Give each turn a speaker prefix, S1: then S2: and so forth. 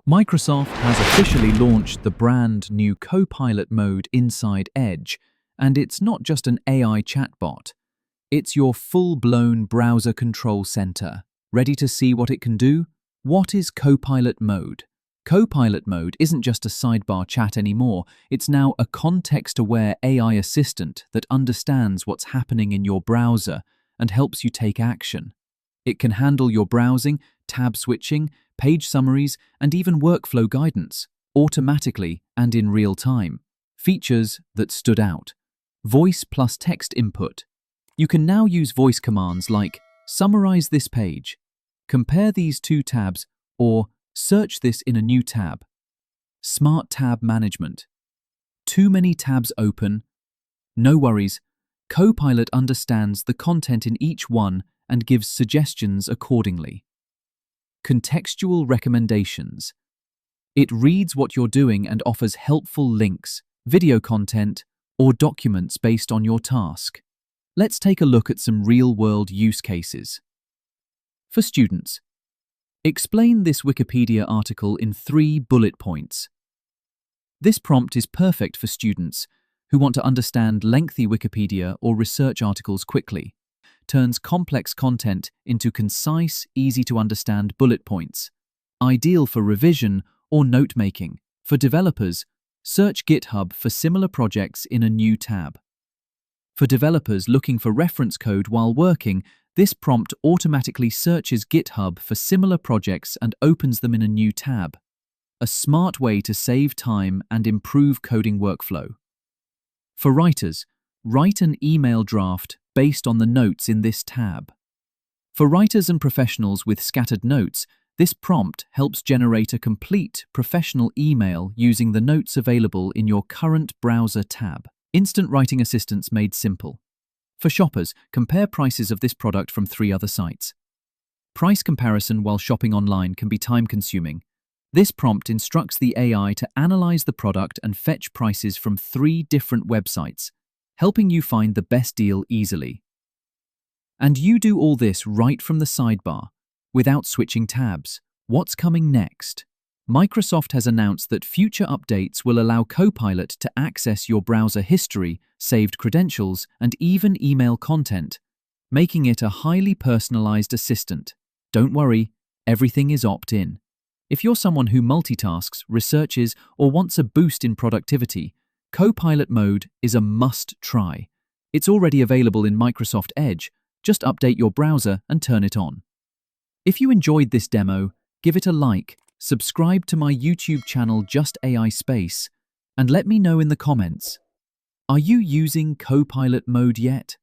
S1: Microsoft has officially launched the brand new Copilot Mode inside Edge, and it's not just an AI chatbot. It's your full-blown browser control center. Ready to see what it can do? What is Copilot Mode? Copilot Mode isn't just a sidebar chat anymore. It's now a context-aware AI assistant that understands what's happening in your browser and helps you take action. It can handle your browsing, tab switching, page summaries, and even workflow guidance, automatically and in real time. Features that stood out. Voice plus text input. You can now use voice commands like summarize this page, compare these two tabs, or search this in a new tab. Smart tab management. Too many tabs open? No worries. Copilot understands the content in each one and gives suggestions accordingly. Contextual recommendations. It reads what you're doing and offers helpful links, video content, or documents based on your task. Let's take a look at some real-world use cases. For students, explain this Wikipedia article in 3 bullet points. This prompt is perfect for students who want to understand lengthy Wikipedia or research articles quickly. Turns complex content into concise, easy-to-understand bullet points. Ideal for revision or note-making. For developers, search GitHub for similar projects in a new tab. For developers looking for reference code while working, this prompt automatically searches GitHub for similar projects and opens them in a new tab. A smart way to save time and improve coding workflow. For writers, write an email draft based on the notes in this tab. For writers and professionals with scattered notes, this prompt helps generate a complete professional email using the notes available in your current browser tab. Instant writing assistance made simple. For shoppers, compare prices of this product from 3 other sites. Price comparison while shopping online can be time-consuming. This prompt instructs the AI to analyze the product and fetch prices from 3 different websites, helping you find the best deal easily. And you do all this right from the sidebar, without switching tabs. What's coming next? Microsoft has announced that future updates will allow Copilot to access your browser history, saved credentials, and even email content, making it a highly personalized assistant. Don't worry, everything is opt-in. If you're someone who multitasks, researches, or wants a boost in productivity, Copilot Mode is a must-try. It's already available in Microsoft Edge. Just update your browser and turn it on. If you enjoyed this demo, give it a like, subscribe to my YouTube channel Just AI Space, and let me know in the comments. Are you using Copilot Mode yet?